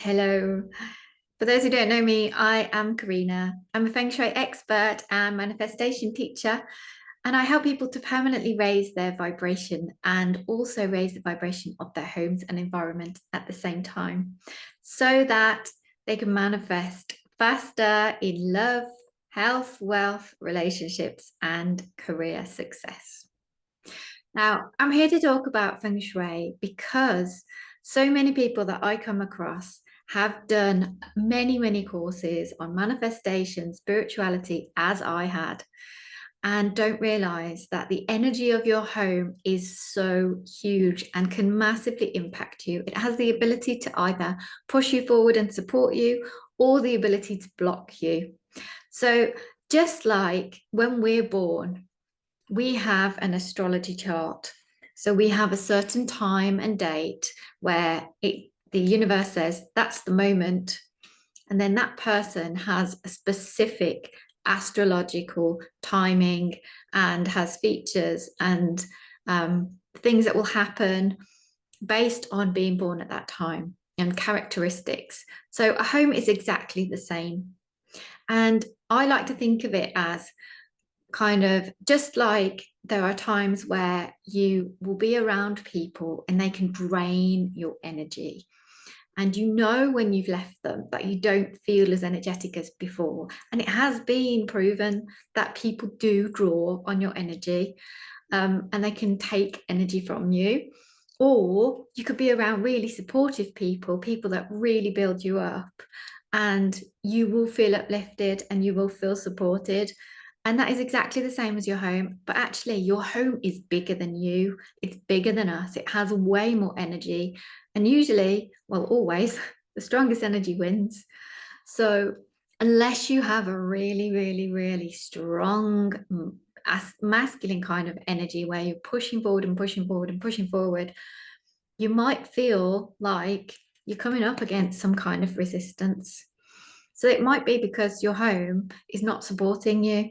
Hello. For those who don't know me, I am Karina. I'm a Feng Shui expert and manifestation teacher, and I help people to permanently raise their vibration and also raise the vibration of their homes and environment at the same time so that they can manifest faster in love, health, wealth, relationships, and career success. Now, I'm here to talk about Feng Shui because so many people that I come across have done many, many courses on manifestation, spirituality, as I had, and don't realize that the energy of your home is so huge and can massively impact you. It has the ability to either push you forward and support you, or the ability to block you. So, just like when we're born, we have an astrology chart. So we have a certain time and date where the universe says that's the moment. And then that person has a specific astrological timing and has features and things that will happen based on being born at that time and characteristics. So a home is exactly the same. And I like to think of it as kind of just like there are times where you will be around people and they can drain your energy. And you know when you've left them that you don't feel as energetic as before. And it has been proven that people do draw on your energy, and they can take energy from you. Or you could be around really supportive people, people that really build you up, and you will feel uplifted and you will feel supported. And that is exactly the same as your home. But actually, your home is bigger than you. It's bigger than us. It has way more energy. And usually, well, always, the strongest energy wins. So, unless you have a really, really, really strong masculine kind of energy where you're pushing forward and pushing forward and pushing forward, you might feel like you're coming up against some kind of resistance. So, it might be because your home is not supporting you.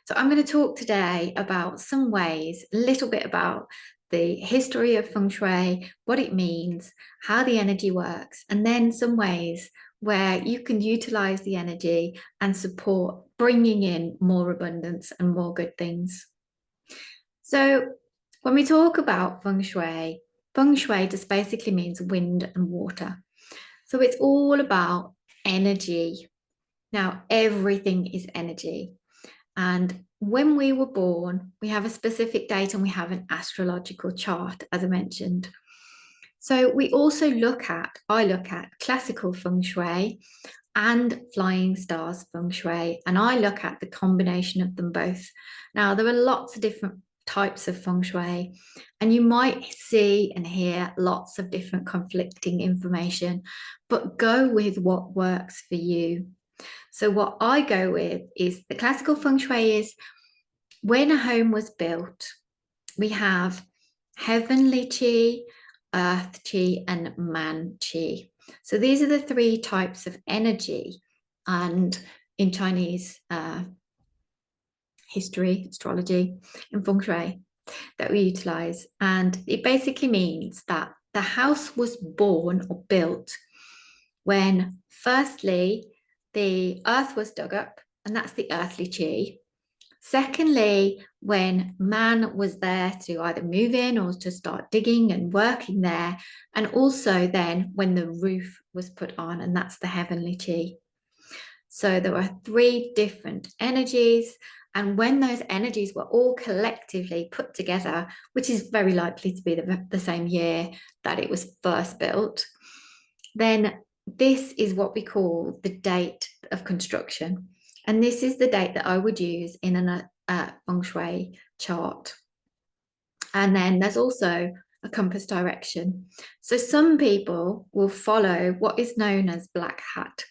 So I'm going to talk today about some ways, a little bit about the history of Feng Shui, what it means, how the energy works, and then some ways where you can utilize the energy and support bringing in more abundance and more good things. So when we talk about Feng Shui just basically means wind and water. So it's all about energy. Now, everything is energy. And when we were born, we have a specific date and we have an astrological chart, as I mentioned. So we also I look at classical feng shui and flying stars feng shui, and I look at the combination of them both. Now, there are lots of different types of feng shui, and you might see and hear lots of different conflicting information, but go with what works for you. So what I go with is the classical feng shui is when a home was built, we have heavenly qi, earth qi, and man qi. So these are the three types of energy, and in Chinese history, astrology, and feng shui that we utilize. And it basically means that the house was born or built when, firstly, the earth was dug up, and that's the earthly chi. Secondly, when man was there to either move in or to start digging and working there. And also then when the roof was put on, and that's the heavenly chi. So there are three different energies. And when those energies were all collectively put together, which is very likely to be the same year that it was first built, then this is what we call the date of construction. And this is the date that I would use in a feng shui chart. And then there's also a compass direction. So some people will follow what is known as black hat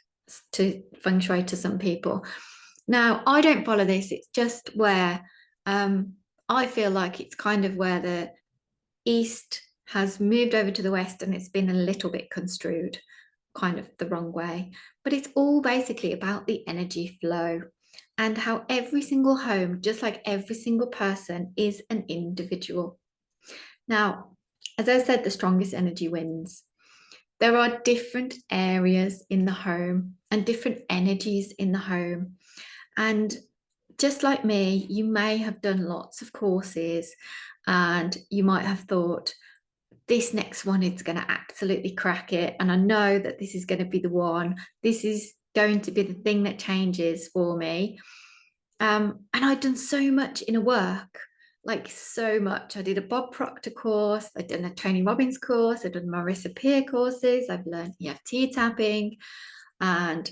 to feng shui to some people. Now, I don't follow this. It's just where I feel like it's kind of where the East has moved over to the West and it's been a little bit construed kind of the wrong way. But it's all basically about the energy flow and how every single home, just like every single person, is an individual. Now, as I said, the strongest energy wins. there are different areas in the home and different energies in the home. And just like me, you may have done lots of courses and you might have thought, this next one is going to absolutely crack it. And I know that this is going to be the one. This is going to be the thing that changes for me. And I'd done so much inner work, like so much. I did a Bob Proctor course, I'd done a Tony Robbins course, I'd done Marissa Peer courses, I've learned EFT tapping and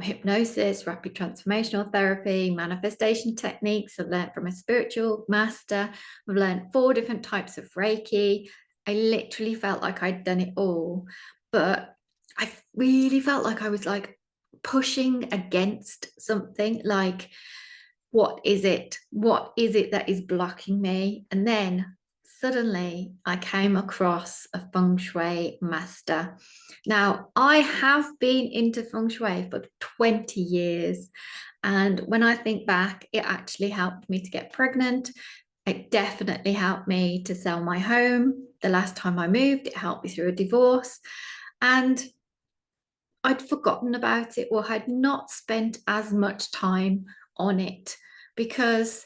hypnosis, rapid transformational therapy, manifestation techniques. I've learned from a spiritual master. I've learned 4 different types of Reiki. I literally felt like I'd done it all, but I really felt like I was like pushing against something, like, what is it? What is it that is blocking me? And then suddenly I came across a Feng Shui master. Now, I have been into Feng Shui for 20 years. And when I think back, it actually helped me to get pregnant. It definitely helped me to sell my home. The last time I moved, it helped me through a divorce. And I'd forgotten about it, or had not spent as much time on it, because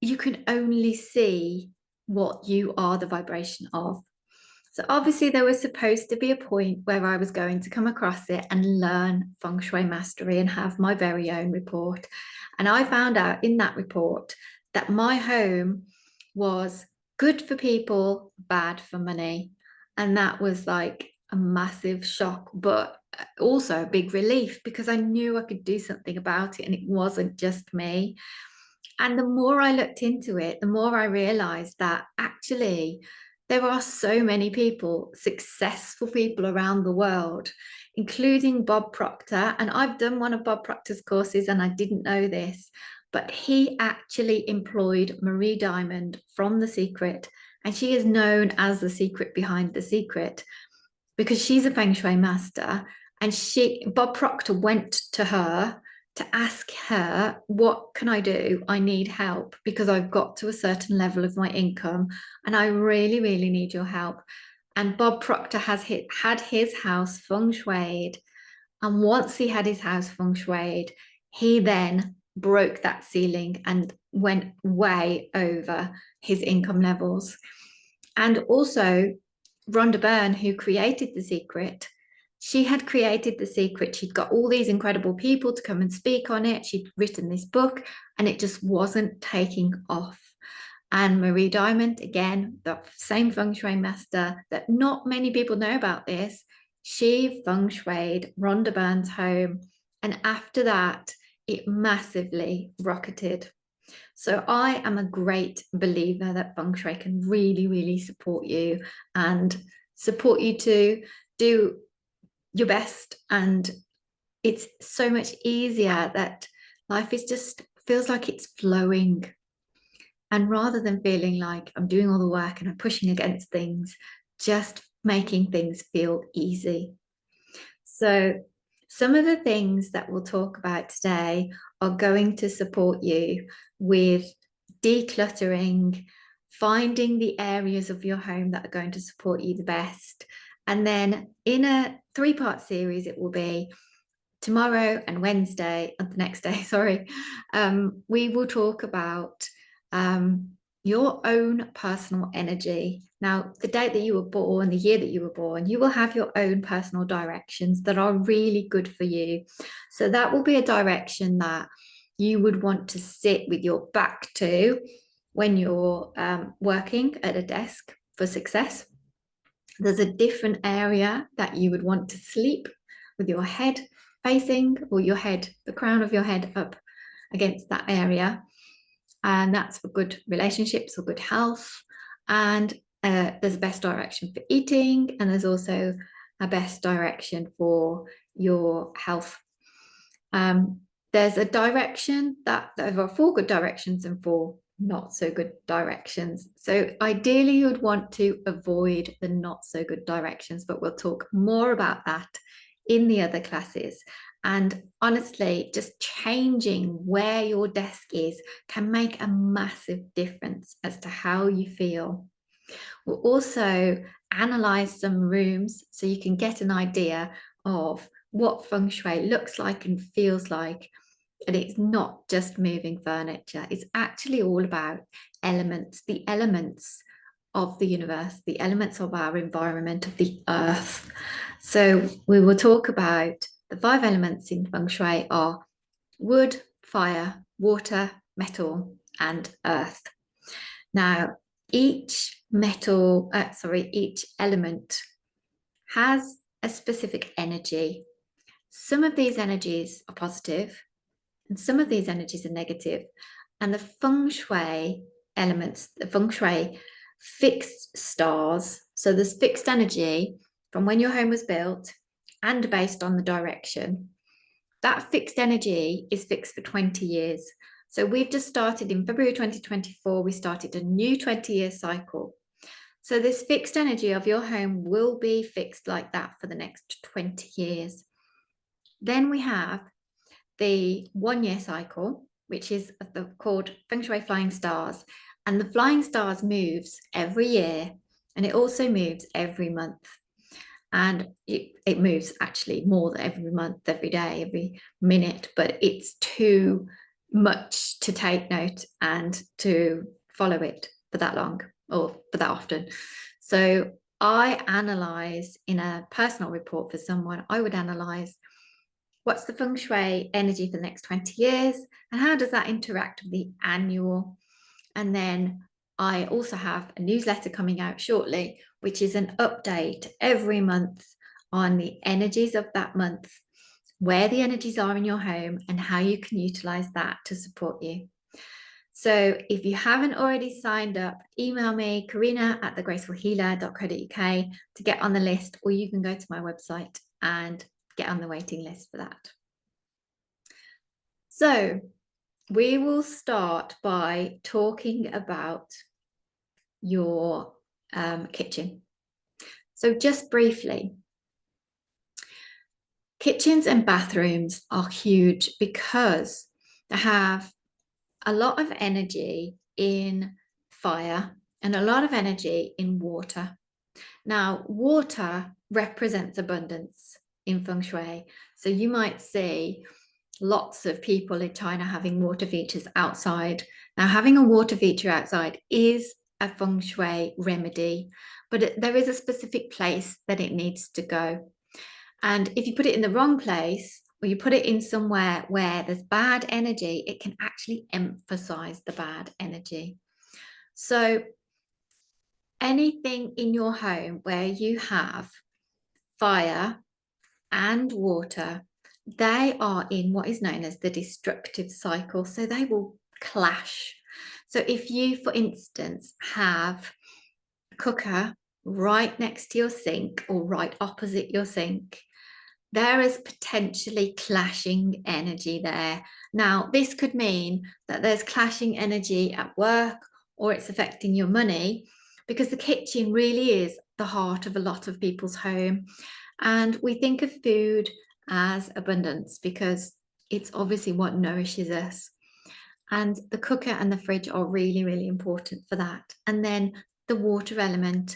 you can only see what you are the vibration of. So obviously there was supposed to be a point where I was going to come across it and learn Feng Shui mastery and have my very own report. And I found out in that report that my home was good for people, bad for money. And that was like a massive shock, but also a big relief, because I knew I could do something about it and it wasn't just me. And the more I looked into it, the more I realized that actually there are so many people, successful people around the world, including Bob Proctor. And I've done one of Bob Proctor's courses and I didn't know this, but he actually employed Marie Diamond from The Secret. And she is known as the secret behind The Secret, because she's a Feng Shui master. And Bob Proctor went to her to ask her, what can I do? I need help because I've got to a certain level of my income and I really, really need your help. And Bob Proctor had his house feng shuied. And once he had his house feng shuied, he then broke that ceiling and went way over his income levels. And also, Rhonda Byrne, who created The Secret, she had created The Secret. She'd got all these incredible people to come and speak on it. She'd written this book and it just wasn't taking off. And Marie Diamond, again, the same feng shui master that not many people know about this, she feng shuied Rhonda Byrne's home. And after that, it massively rocketed. So I am a great believer that feng shui can really, really support you and support you to do your best. And it's so much easier that life is just feels like it's flowing. And rather than feeling like I'm doing all the work and I'm pushing against things, just making things feel easy. So some of the things that we'll talk about today are going to support you with decluttering, finding the areas of your home that are going to support you the best. And then in a 3-part series, it will be tomorrow and Wednesday, and the next day, sorry, we will talk about your own personal energy. Now, the date that you were born, the year that you were born, you will have your own personal directions that are really good for you. So that will be a direction that you would want to sit with your back to when you're working at a desk for success. There's a different area that you would want to sleep with your head facing, or your head, the crown of your head up against that area. And that's for good relationships or good health. And there's a best direction for eating, and there's also a best direction for your health. There's a direction that there are 4 good directions and 4 not so good directions. So ideally you would want to avoid the not so good directions, but we'll talk more about that in the other classes. And honestly, just changing where your desk is can make a massive difference as to how you feel. We'll also analyze some rooms so you can get an idea of what feng shui looks like and feels like. And it's not just moving furniture, it's actually all about elements, the elements of the universe, the elements of our environment, of the earth. So we will talk about the 5 elements in feng shui are wood, fire, water, metal, and earth. Now, each each element has a specific energy. Some of these energies are positive, and some of these energies are negative. And the feng shui elements, the feng shui fixed stars, so there's fixed energy from when your home was built and based on the direction. That fixed energy is fixed for 20 years. So we've just started in February 2024, we started a new 20-year cycle. So this fixed energy of your home will be fixed like that for the next 20 years. Then we have the 1-year cycle, which is called Feng Shui Flying Stars. And the flying stars moves every year, and it also moves every month. And it moves actually more than every month, every day, every minute, but it's too much to take note and to follow it for that long or for that often. So I analyze in a personal report for someone, I would analyze what's the feng shui energy for the next 20 years and how does that interact with the annual. And then I also have a newsletter coming out shortly, which is an update every month on the energies of that month, where the energies are in your home, and how you can utilize that to support you. So if you haven't already signed up, email me, karina@thegracefulhealer.co.uk to get on the list, or you can go to my website and get on the waiting list for that. So we will start by talking about your kitchen. So just briefly, kitchens and bathrooms are huge because they have a lot of energy in fire and a lot of energy in water. Now, water represents abundance in feng shui. So you might see lots of people in China having water features outside. Now, having a water feature outside is a feng shui remedy, but there is a specific place that it needs to go. And if you put it in the wrong place, or you put it in somewhere where there's bad energy, it can actually emphasize the bad energy. So anything in your home where you have fire and water, they are in what is known as the destructive cycle. So they will clash. So if you, for instance, have a cooker right next to your sink or right opposite your sink, there is potentially clashing energy there. Now, this could mean that there's clashing energy at work, or it's affecting your money, because the kitchen really is the heart of a lot of people's home. And we think of food as abundance because it's obviously what nourishes us. And the cooker and the fridge are really, really important for that. And then the water element,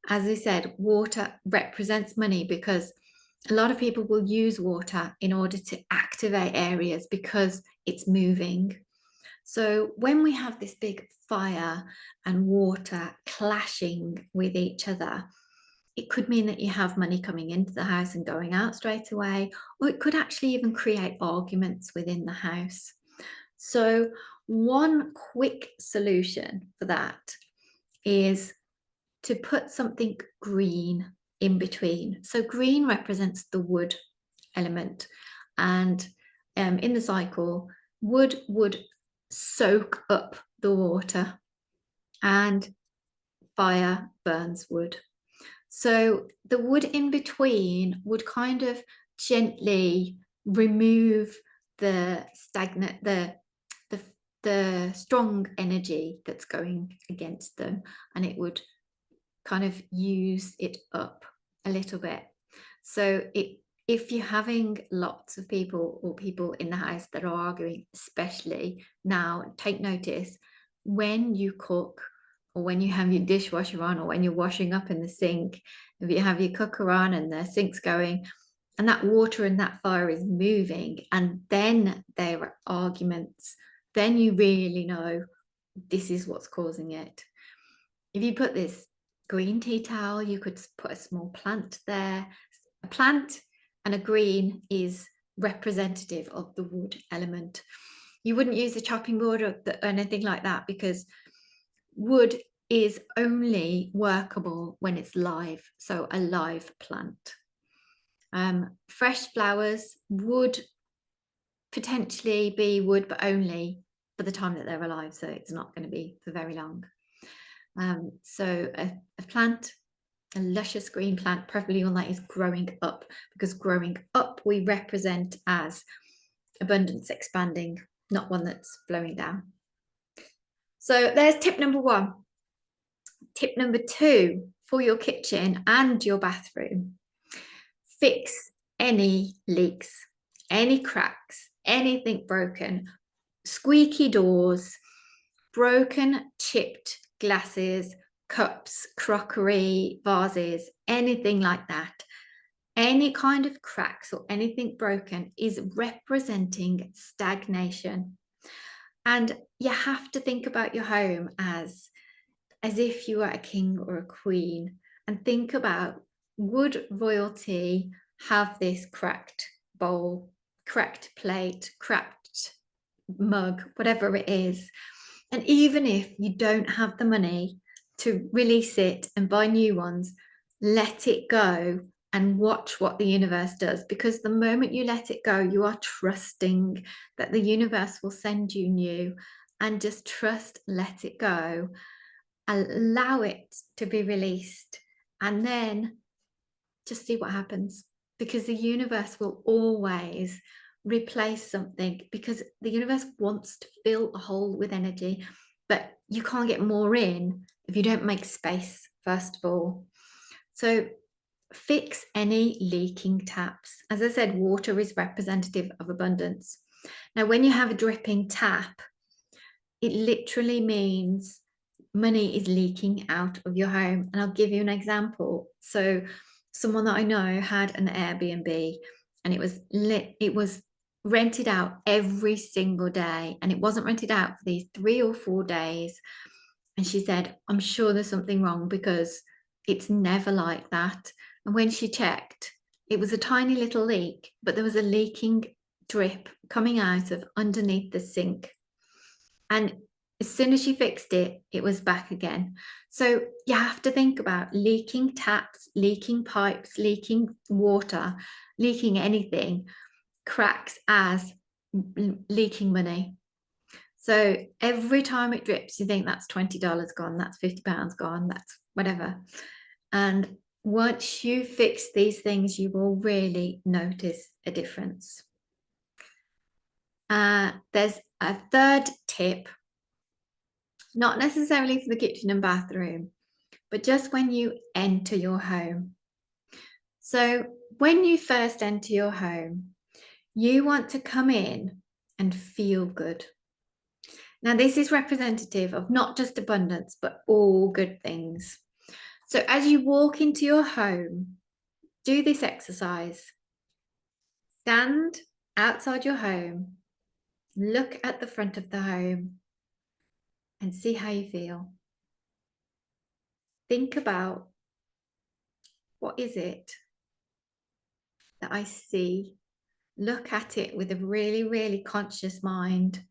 as I said, water represents money because a lot of people will use water in order to activate areas because it's moving. So when we have this big fire and water clashing with each other, it could mean that you have money coming into the house and going out straight away, or it could actually even create arguments within the house. So one quick solution for that is to put something green in between. So green represents the wood element, and in the cycle, wood would soak up the water and fire burns wood. So the wood in between would kind of gently remove the stagnant, the strong energy that's going against them, and it would kind of use it up a little bit. So if you're having lots of people or people in the house that are arguing, especially now, take notice when you cook or when you have your dishwasher on, or when you're washing up in the sink, if you have your cooker on and the sink's going, and that water and that fire is moving, and then there are arguments, then you really know this is what's causing it. If you put this green tea towel, you could put a small plant there. A plant and a green is representative of the wood element. You wouldn't use a chopping board or anything like that, because wood is only workable when it's live, so a live plant. Fresh flowers would potentially be wood, but only for the time that they're alive, so it's not going to be for very long. So a plant, a luscious green plant, preferably one that is growing up, because growing up we represent as abundance expanding, not one that's flowing down. So there's tip number 1. Tip number 2 for your kitchen and your bathroom: fix any leaks, any cracks, anything broken, squeaky doors, broken chipped glasses, cups, crockery, vases, anything like that. Any kind of cracks or anything broken is representing stagnation. And you have to think about your home as if you are a king or a queen, and think about, would royalty have this cracked bowl, cracked plate, cracked mug, whatever it is? And even if you don't have the money to release it and buy new ones, let it go and watch what the universe does. Because the moment you let it go, you are trusting that the universe will send you new. And just trust, let it go, allow it to be released, and then just see what happens. Because the universe will always replace something, because the universe wants to fill a hole with energy, but you can't get more in if you don't make space, first of all. So fix any leaking taps. As I said, water is representative of abundance. Now, when you have a dripping tap, it literally means money is leaking out of your home. And I'll give you an example. So someone that I know had an Airbnb, and it was rented out every single day, and it wasn't rented out for these 3 or 4 days. And she said, I'm sure there's something wrong, because it's never like that. And when she checked, it was a tiny little leak, but there was a leaking drip coming out of underneath the sink. And as soon as she fixed it, it was back again. So you have to think about leaking taps, leaking pipes, leaking water, leaking anything, cracks as leaking money. So every time it drips, you think that's $20 gone, that's £50 gone, that's whatever. And once you fix these things, you will really notice a difference. There's a third tip, not necessarily for the kitchen and bathroom, but just when you enter your home. So when you first enter your home, you want to come in and feel good. Now, this is representative of not just abundance, but all good things. So as you walk into your home, do this exercise. Stand outside your home, look at the front of the home, and see how you feel. Think about, what is it that I see? Look at it with a really, really conscious mind,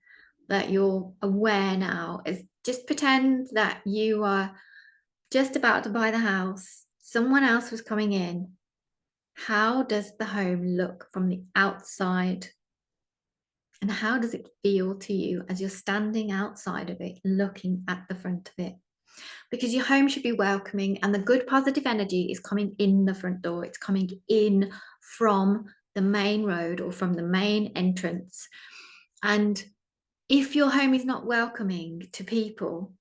that you're aware now. Just pretend that you are just about to buy the house. Someone else was coming in. How does the home look from the outside? And how does it feel to you as you're standing outside of it, looking at the front of it? Because your home should be welcoming, and the good positive energy is coming in the front door. It's coming in from the main road or from the main entrance. And if your home is not welcoming to people,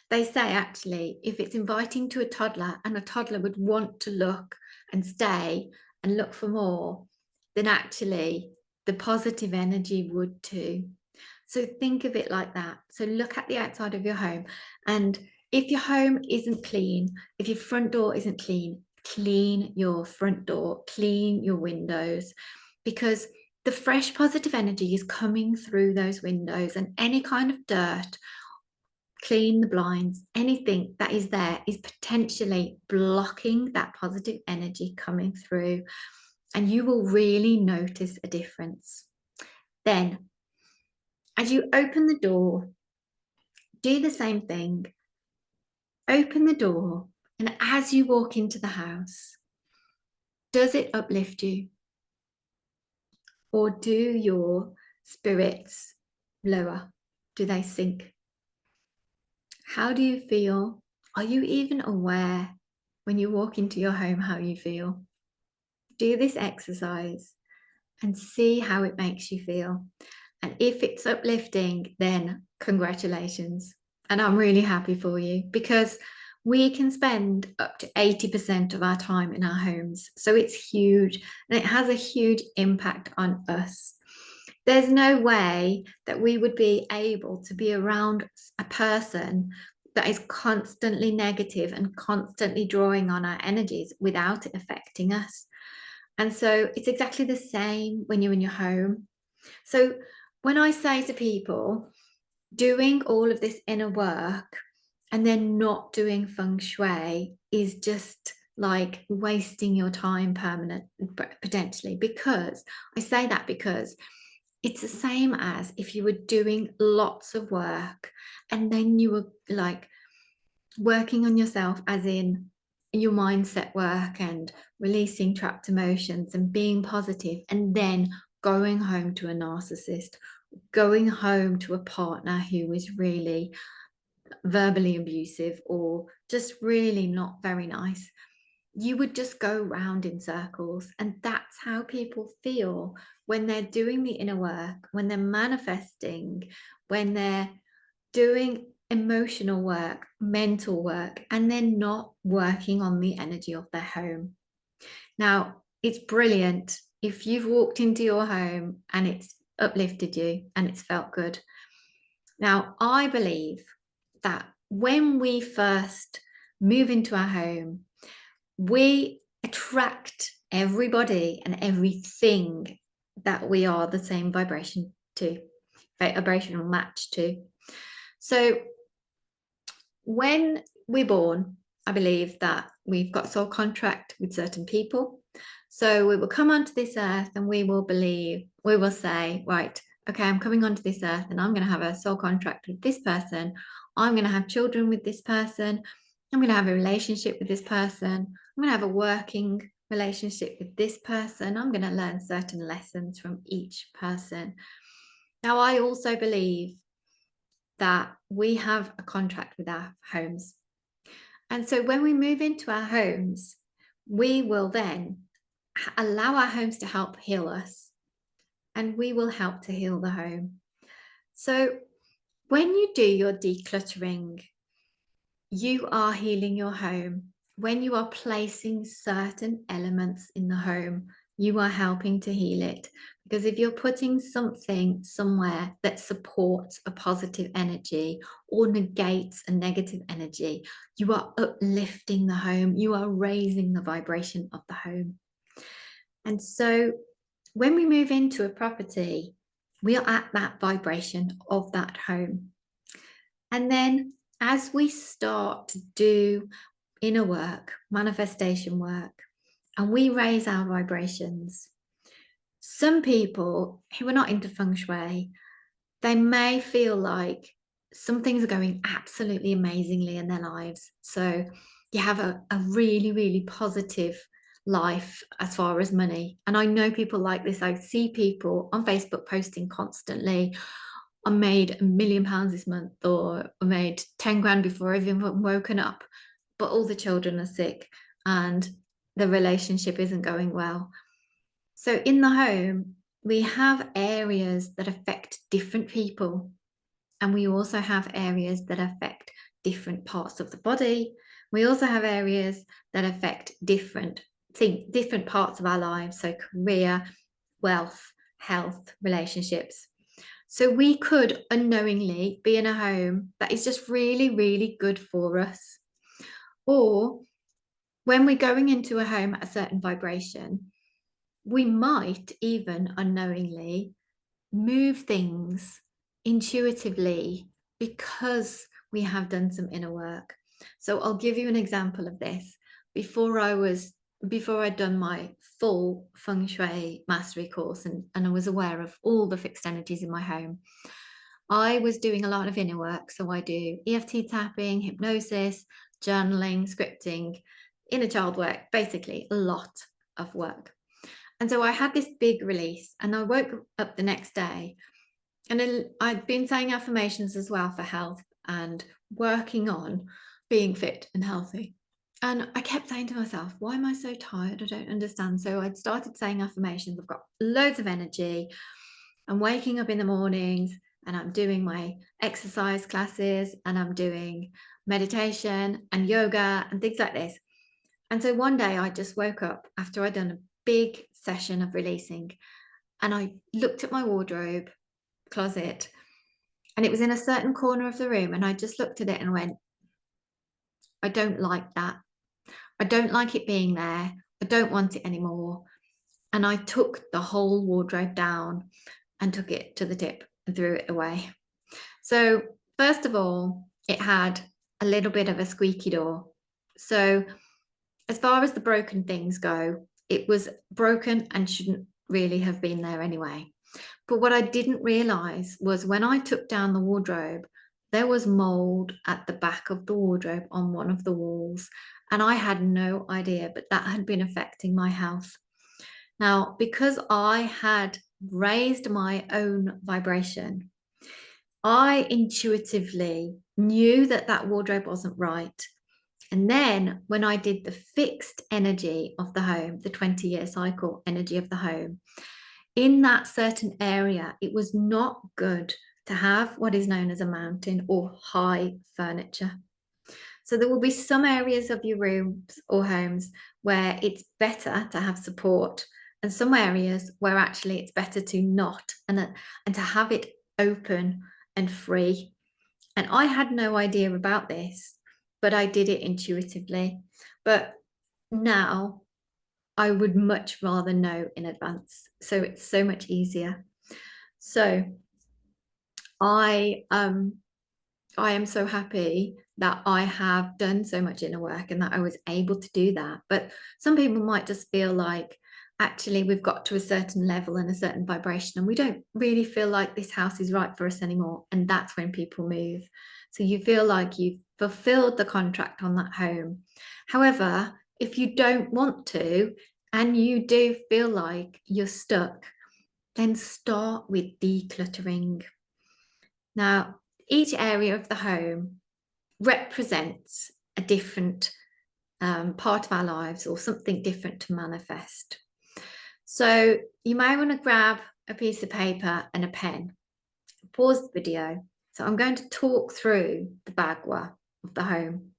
they say actually, if it's inviting to a toddler, and a toddler would want to look and stay and look for more, then actually the positive energy would too. So think of it like that. So look at the outside of your home, and If your home isn't clean, if your front door isn't clean, clean your front door, clean your windows, because the fresh positive energy is coming through those windows, and any kind of dirt, clean the blinds, anything that is there is potentially blocking that positive energy coming through, and you will really notice a difference. Then, as you open the door, do the same thing. Open the door, and as you walk into the house, does it uplift you? Or do your spirits lower? Do they sink? How do you feel? Are you even aware when you walk into your home how you feel? Do this exercise and see how it makes you feel. And if it's uplifting, then congratulations. And I'm really happy for you, because we can spend up to 80% of our time in our homes. So it's huge, and it has a huge impact on us. There's no way that we would be able to be around a person that is constantly negative and constantly drawing on our energies without it affecting us. And so it's exactly the same when you're in your home. So when I say to people, doing all of this inner work and then not doing feng shui is just like wasting your time potentially, because I say that because it's the same as if you were doing lots of work and then you were like working on yourself, as in your mindset work and releasing trapped emotions and being positive, and then going home to a narcissist, going home to a partner who is really verbally abusive or just really not very nice. You would just go round in circles. And that's how people feel when they're doing the inner work, when they're manifesting, when they're doing emotional work, mental work, and they're not working on the energy of their home. Now, it's brilliant if you've walked into your home and it's uplifted you and it's felt good. Now, I believe that when we first move into our home, we attract everybody and everything that we are the same vibration to, vibrational match to. So when we're born, I believe that we've got soul contract with certain people. So we will come onto this earth and we will say, right, okay, I'm coming onto this earth and I'm going to have a soul contract with this person. I'm going to have children with this person. I'm going to have a relationship with this person. I'm going to have a working relationship with this person. I'm going to learn certain lessons from each person. Now, I also believe that we have a contract with our homes. And so when we move into our homes, we will then allow our homes to help heal us, and we will help to heal the home. So when you do your decluttering, you are healing your home. When you are placing certain elements in the home, you are helping to heal it. Because if you're putting something somewhere that supports a positive energy or negates a negative energy, you are uplifting the home. You are raising the vibration of the home. And so when we move into a property, we are at that vibration of that home. And then as we start to do inner work, manifestation work, and we raise our vibrations, some people who are not into feng shui, they may feel like some things are going absolutely amazingly in their lives. So you have a really, really positive life as far as money. And I know people like this. I see people on Facebook posting constantly, I made £1 million this month, or I made 10 grand before I've even woken up, but all the children are sick and the relationship isn't going well. So in the home, we have areas that affect different people, and we also have areas that affect different parts of the body. We also have areas that affect different parts of our lives, so career, wealth, health, relationships. So we could unknowingly be in a home that is just really, really good for us. Or when we're going into a home at a certain vibration, we might even unknowingly move things intuitively because we have done some inner work. So I'll give you an example of this. Before I'd done my full Feng Shui mastery course and I was aware of all the fixed energies in my home, I was doing a lot of inner work. So I do EFT tapping, hypnosis, journaling, scripting, inner child work, basically a lot of work. And so I had this big release and I woke up the next day and I'd been saying affirmations as well for health and working on being fit and healthy. And I kept saying to myself, why am I so tired? I don't understand. So I'd started saying affirmations. I've got loads of energy. I'm waking up in the mornings and I'm doing my exercise classes and I'm doing meditation and yoga and things like this. And so one day I just woke up after I'd done a big session of releasing and I looked at my wardrobe closet and it was in a certain corner of the room and I just looked at it and went, I don't like that. I don't like it being there. I don't want it anymore. And I took the whole wardrobe down and took it to the tip and threw it away. So first of all, it had a little bit of a squeaky door. So as far as the broken things go, it was broken and shouldn't really have been there anyway. But what I didn't realize was when I took down the wardrobe, there was mold at the back of the wardrobe on one of the walls. And I had no idea, but that had been affecting my health. Now, because I had raised my own vibration, I intuitively knew that that wardrobe wasn't right. And then when I did the fixed energy of the home, the 20-year cycle energy of the home, in that certain area, it was not good to have what is known as a mountain or high furniture. So there will be some areas of your rooms or homes where it's better to have support and some areas where actually it's better to not and to have it open and free. And I had no idea about this, but I did it intuitively. But now I would much rather know in advance. So it's so much easier. So I am so happy that I have done so much inner work and that I was able to do that. But some people might just feel like actually we've got to a certain level and a certain vibration and we don't really feel like this house is right for us anymore. And that's when people move. So you feel like you've fulfilled the contract on that home. However, if you don't want to and you do feel like you're stuck, then start with decluttering. Now, each area of the home represents a different part of our lives or something different to manifest. So you may want to grab a piece of paper and a pen, pause the video. So I'm going to talk through the Bagua of the home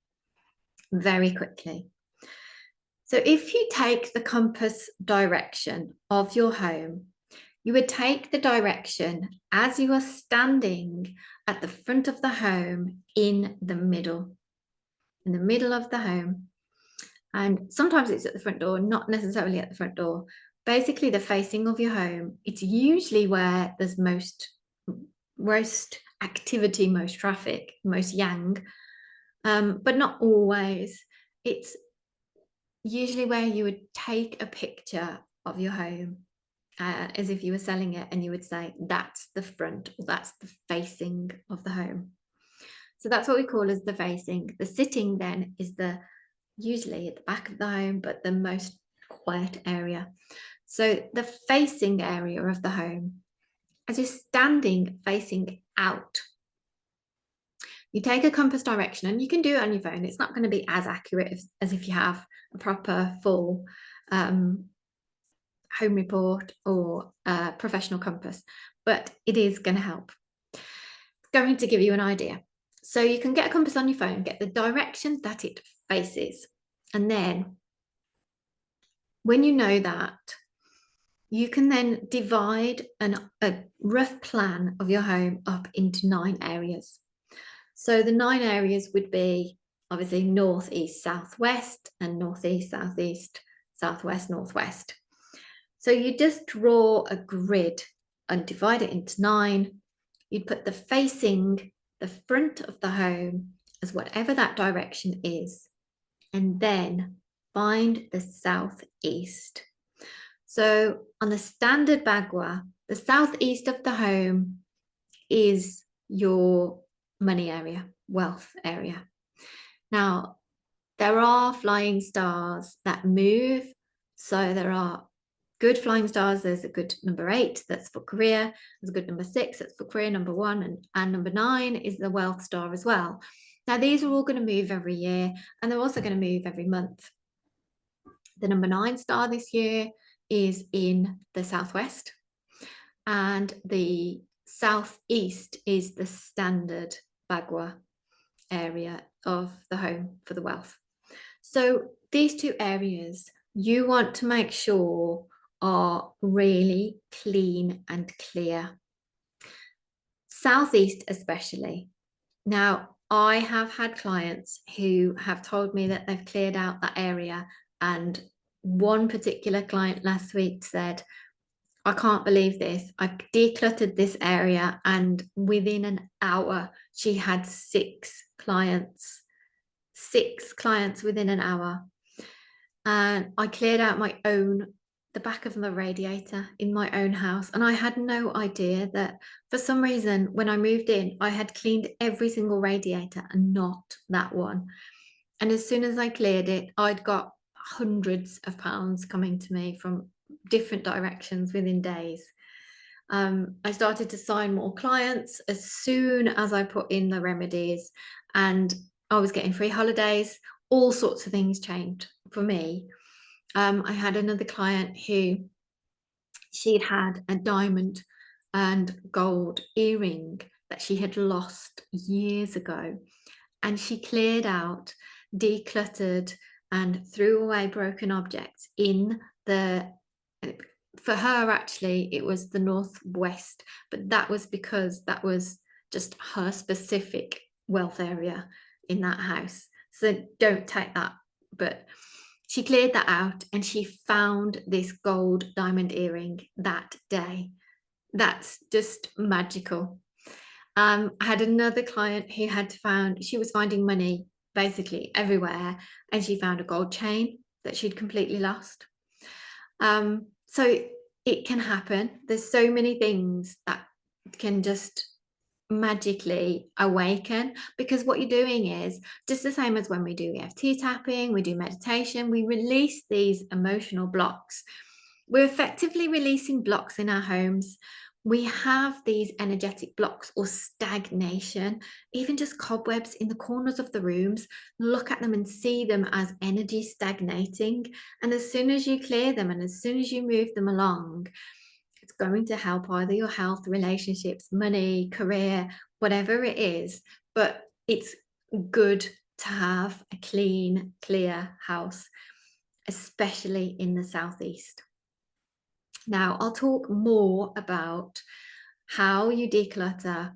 very quickly. So if you take the compass direction of your home, you would take the direction as you are standing at the front of the home in the middle of the home. And sometimes it's at the front door, not necessarily at the front door. Basically, the facing of your home, it's usually where there's most activity, most traffic, most yang, but not always. It's usually where you would take a picture of your home as if you were selling it and you would say, that's the front or that's the facing of the home. So that's what we call as the facing. The sitting then is usually at the back of the home, but the most quiet area. So the facing area of the home, as you're standing facing out, you take a compass direction and you can do it on your phone. It's not going to be as accurate as if you have a proper full home report or a professional compass, but it is going to help. It's going to give you an idea. So you can get a compass on your phone, get the direction that it faces. And then when you know that, you can then divide a rough plan of your home up into 9 areas. So the 9 areas would be obviously north, east, southwest, and northeast, southeast, southwest, northwest. So you just draw a grid and divide it into 9. You'd put the facing, the front of the home as whatever that direction is, and then find the southeast. So on the standard Bagua, the southeast of the home is your money area, wealth area. Now, there are flying stars that move. So there are good flying stars. There's a good number 8, that's for career. There's a good number 6, that's for career, number 1. And number 9 is the wealth star as well. Now, these are all going to move every year, and they're also going to move every month. The number 9 star this year is in the southwest, and the southeast is the standard Bagua area of the home for the wealth. So these 2 areas you want to make sure are really clean and clear. Southeast especially. Now, I have had clients who have told me that they've cleared out that area, and one particular client last week said, I can't believe this. I decluttered this area, and within an hour, she had 6 clients. 6 clients within an hour. And I cleared out the back of the radiator in my own house. And I had no idea that for some reason, when I moved in, I had cleaned every single radiator and not that one. And as soon as I cleared it, I'd got hundreds of pounds coming to me from different directions within days. I started to sign more clients as soon as I put in the remedies, and I was getting free holidays. All sorts of things changed for me. I had another client who she'd had a diamond and gold earring that she had lost years ago, and she cleared out, decluttered, and threw away broken objects in for her, actually, it was the northwest, but that was because that was just her specific wealth area in that house. So don't take that. But she cleared that out, and she found this gold diamond earring that day. That's just magical. I had another client who she was finding money basically everywhere, and she found a gold chain that she'd completely lost. So it can happen. There's so many things that can just magically awaken, because what you're doing is just the same as when we do EFT tapping, we do meditation, we release these emotional blocks. We're effectively releasing blocks in our homes. We have these energetic blocks or stagnation, even just cobwebs in the corners of the rooms. Look at them and see them as energy stagnating. And as soon as you clear them and as soon as you move them along, it's going to help either your health, relationships, money, career, whatever it is. But it's good to have a clean, clear house, especially in the southeast. Now, I'll talk more about how you declutter,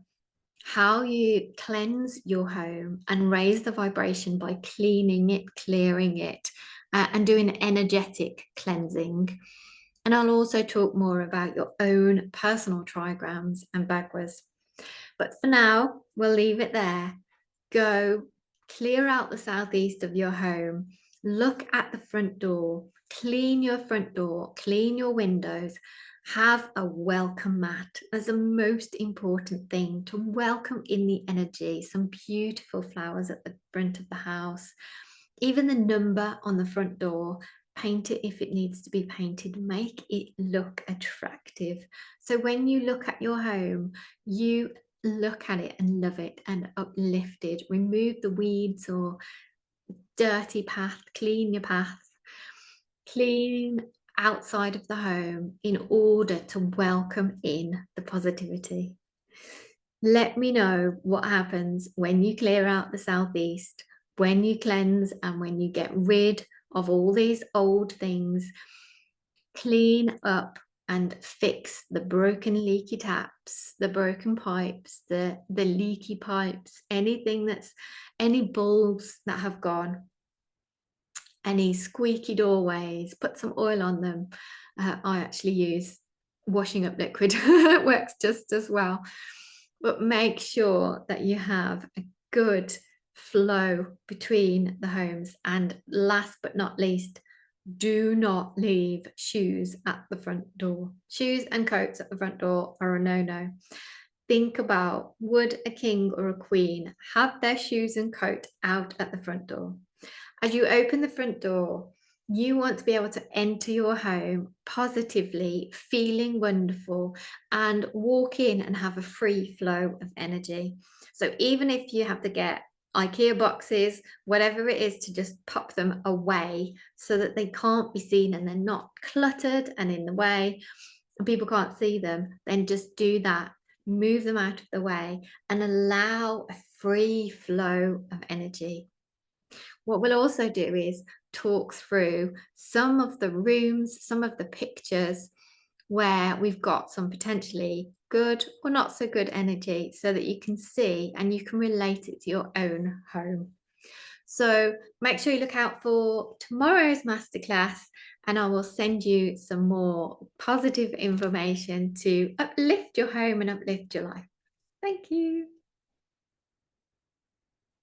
how you cleanse your home and raise the vibration by cleaning it, clearing it, and doing energetic cleansing. And I'll also talk more about your own personal trigrams and bagwas. But for now, we'll leave it there. Go clear out the southeast of your home. Look at the front door. Clean your front door. Clean your windows. Have a welcome mat. That's the most important thing, to welcome in the energy. Some beautiful flowers at the front of the house. Even the number on the front door, paint it if it needs to be painted. Make it look attractive. So when you look at your home, you look at it and love it and uplifted. Remove the weeds or dirty path. Clean your path. Clean outside of the home in order to welcome in the positivity. Let me know what happens when you clear out the southeast, when you cleanse, and when you get rid of all these old things. Clean up and fix the broken leaky taps, the broken pipes, the leaky pipes, any bulbs that have gone, any squeaky doorways, put some oil on them. I actually use washing up liquid. It works just as well. But make sure that you have a good flow between the homes. And last but not least, do not leave shoes at the front door. Shoes and coats at the front door are a no-no. Think about, would a king or a queen have their shoes and coat out at the front door? As you open the front door, you want to be able to enter your home positively, feeling wonderful, and walk in and have a free flow of energy. So even if you have to get IKEA boxes, whatever it is, to just pop them away so that they can't be seen and they're not cluttered and in the way and people can't see them, then just do that. Move them out of the way and allow a free flow of energy. What we'll also do is talk through some of the rooms, some of the pictures where we've got some potentially good or not so good energy, so that you can see and you can relate it to your own home. So make sure you look out for tomorrow's masterclass, and I will send you some more positive information to uplift your home and uplift your life. Thank you.